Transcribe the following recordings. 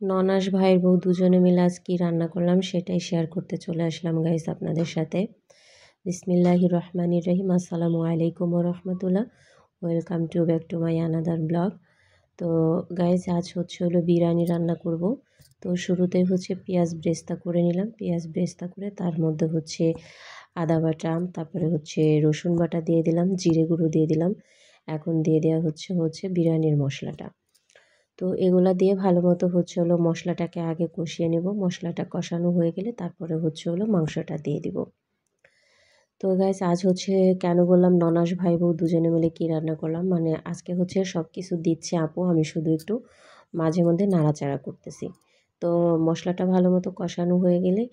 ননাস ভাইয়ের বউ দুজনে মিলে আজ কী রান্না করলাম সেটাই শেয়ার করতে চলে আসলাম গাইস আপনাদের সাথে। বিসমিল্লাহির রহমানির রহিম। আসসালামু আলাইকুম ওয়া রাহমাতুল্লাহ। Welcome to back to my another blog. তো গাইস আজ হলো বিরিয়ানি রান্না করব। তো শুরুতেই পেঁয়াজ ব্রেস্তা করে নিলাম। পেঁয়াজ ব্রেস্তা করে তার মধ্যে আদা বাটা, তারপরে রসুন বাটা দিয়ে দিলাম, জিরে গুঁড়ো দিয়ে দিলাম। এখন দিয়ে দেওয়া হচ্ছে বিরিয়ানির মশলাটা। তো এগুলা দিয়ে ভালো মতো হলো মশলাটাকে আগে কষিয়ে নেব। মশলাটা কষানো হয়ে গেলে তারপরে হলো মাংসটা দিয়ে দিব। তো গাইস আজ কেন বললাম ননাস ভাই বউ দুজনে মিলে কী রান্না করলাম, মানে আজকে সব কিছু দিচ্ছে আপু, আমি শুধু একটু মাঝে মধ্যে নাড়াচাড়া করতেছি। তো মশলাটা ভালো মতো কষানো হয়ে গেলে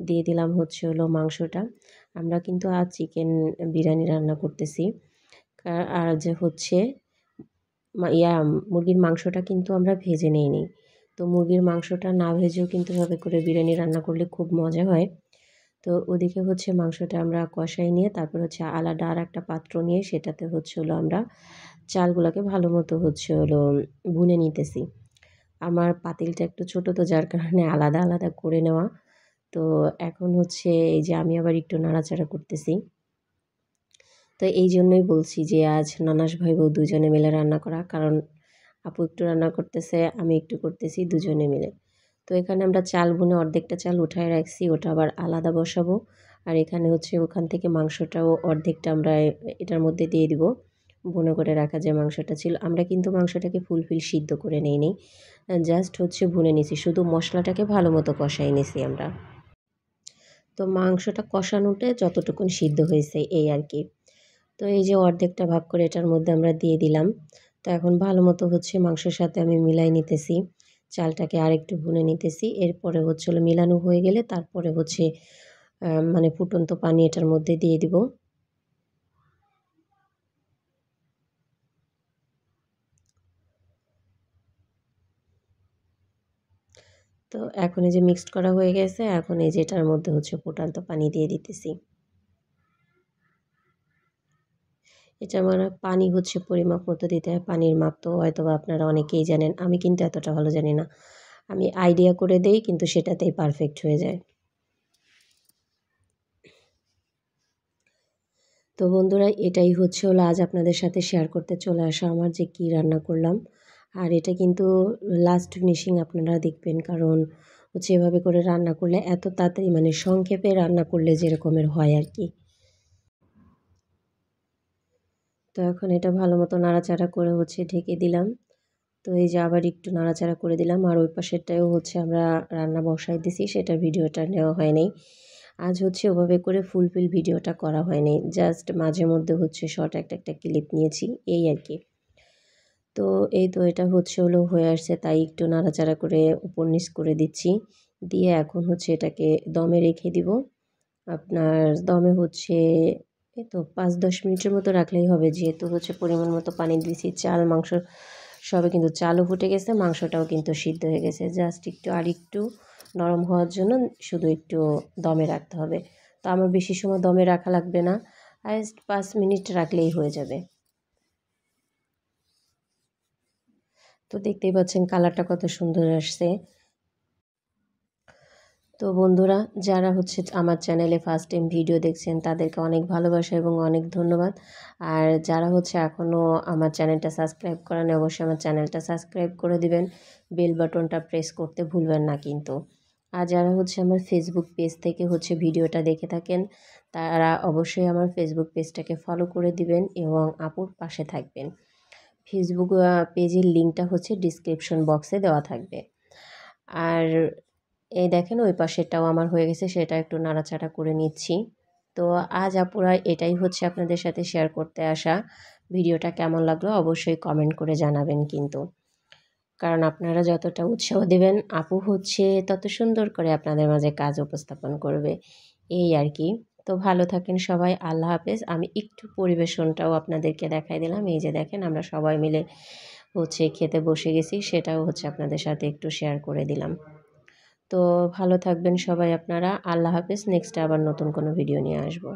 দিয়ে দিলাম হলো মাংসটা। আমরা কিন্তু আজ চিকেন বিরিয়ানি রান্না করতেছি। আর মুরগির মাংসটা কিন্তু আমরা ভেজে নিইনি। তো মুরগির মাংসটা না ভেজেও কিন্তু এভাবে করে বিরিয়ানি রান্না করলে খুব মজা হয়। তো ওদিকে মাংসটা আমরা কষাই নিয়ে তারপর আলাদা আর একটা পাত্র নিয়ে সেটাতে আমরা চালগুলোকে ভালো মতো ভুনে নিতেছি। আমার পাতিলটা একটু ছোটো, তো যার কারণে আলাদা আলাদা করে নেওয়া। তো এখন এই যে আমি আবার একটু নাড়াচাড়া করতেছি। তো এই জন্যই বলছি যে আজ ননাস ভাই বউ দুজনে মিলে রান্না করা, কারণ আপু একটু রান্না করতেছে, আমি একটু করতেছি দুজনে মিলে। তো এখানে আমরা চাল ভুনে অর্ধেকটা চাল উঠায় রাখছি, ওটা আবার আলাদা বসাবো। আর এখানে ওখান থেকে মাংসটাও অর্ধেকটা আমরা এটার মধ্যে দিয়ে দিব। ভুনে করে রাখা যে মাংসটা ছিল, আমরা কিন্তু মাংসটাকে ফুলফিল সিদ্ধ করে নেই, জাস্ট ভুনে নিছি, শুধু মশলাটাকে ভালো মতো কষাই নিছি আমরা। তো মাংসটা কষানোতে যতটুকুন সিদ্ধ হয়েছে এই আর কি। তো এই যে অর্ধেকটা ভাগ করে এটার মধ্যে আমরা দিয়ে দিলাম। তো এখন ভালো মতো মাংসের সাথে আমি মিলাই নিতেছি, চালটাকে আরেকটু ভুনে নিতেছি। এরপরে হলো মিলানো হয়ে গেলে তারপরে মানে ফুটন্ত পানি এটার মধ্যে দিয়ে দিব। তো এখন এই যে মিক্সড করা হয়ে গেছে, এখন এই যে এটার মধ্যে ফুটন্ত পানি দিয়ে দিতেছি। এটা মানে পানি পরিমাপ মতো দিতে হয়। পানির মাপ তো হয়তোবা আপনারা অনেকেই জানেন, আমি কিন্তু এতটা ভালো জানি না। আমি আইডিয়া করে দেই, কিন্তু সেটাতেই পারফেক্ট হয়ে যায়। তো বন্ধুরা এটাই হলো আজ আপনাদের সাথে শেয়ার করতে চলে আসা আমার যে কী রান্না করলাম। আর এটা কিন্তু লাস্ট ফিনিশিং আপনারা দেখবেন, কারণ এভাবে করে রান্না করলে এত তাড়াতাড়ি, মানে সংক্ষেপে রান্না করলে যেরকমের হয় আর কি। তো এখন এটা ভালো মতো নাড়াচাড়া করে ঢেকে দিলাম। তো এই যে আবার একটু নাড়াচাড়া করে দিলাম। আর ওই পাশেরটাও আমরা রান্না বসাই দিছি, সেটার ভিডিওটা নেওয়া হয়নি। আজ ওভাবে করে ফুলফিল ভিডিওটা করা হয়নি, জাস্ট মাঝে মধ্যে শর্ট একটা ক্লিপ নিয়েছি এই আর কি। তো এই তো এটা হয়ে আসছে, তাই একটু নাড়াচাড়া করে উপর নিচ করে দিচ্ছি। দিয়ে এখন এটাকে দমে রেখে দিব। আপনার দমে এই তো 5-10 মিনিটের মতো রাখলেই হবে, যেহেতু পরিমাণ মতো পানি দিয়েছি। চাল মাংস সবে কিন্তু চালও ফুটে গেছে, মাংসটাও কিন্তু সিদ্ধ হয়ে গেছে। জাস্ট একটু নরম হওয়ার জন্য শুধু একটু দমে রাখতে হবে। তো আমার বেশি সময় দমে রাখা লাগবে না, হাইয়েস্ট 5 মিনিট রাখলেই হয়ে যাবে। তো দেখতেই পাচ্ছেন কালারটা কত সুন্দর আসছে। তো বন্ধুরা যারা আমার চ্যানেলে ফার্স্ট টাইম ভিডিও দেখছেন তাদেরকে অনেক ভালোবাসা এবং অনেক ধন্যবাদ। আর যারা এখনও আমার চ্যানেলটা সাবস্ক্রাইব করেন, অবশ্যই আমার চ্যানেলটা সাবস্ক্রাইব করে দিবেন, বেল বাটনটা প্রেস করতে ভুলবেন না কিন্তু। আর যারা আমার ফেসবুক পেজ থেকে ভিডিওটা দেখে থাকেন, তারা অবশ্যই আমার ফেসবুক পেজটাকে ফলো করে দিবেন এবং আপুর পাশে থাকবেন। ফেসবুক পেজের লিঙ্কটা ডিসক্রিপশন বক্সে দেওয়া থাকবে। আর এই দেখেন ওই পাশেরটাও আমার হয়ে গেছে, সেটা একটু নাড়াচাড়া করে নিচ্ছি। তো আজ আপুরা এটাই আপনাদের সাথে শেয়ার করতে আসা। ভিডিওটা কেমন লাগলো অবশ্যই কমেন্ট করে জানাবেন কিন্তু, কারণ আপনারা যতটা উৎসাহ দেবেন আপু তত সুন্দর করে আপনাদের মাঝে কাজ উপস্থাপন করবে এই আর কি। তো ভালো থাকেন সবাই, আল্লাহ হাফেজ। আমি একটু পরিবেশনটাও আপনাদেরকে দেখাই দিলাম। এই যে দেখেন আমরা সবাই মিলে খেতে বসে গেছি, সেটাও আপনাদের সাথে একটু শেয়ার করে দিলাম। তো ভালো থাকবেন সবাই আপনারা, আল্লাহ হাফেজ। নেক্সট আবার নতুন কোনো ভিডিও নিয়ে আসবো।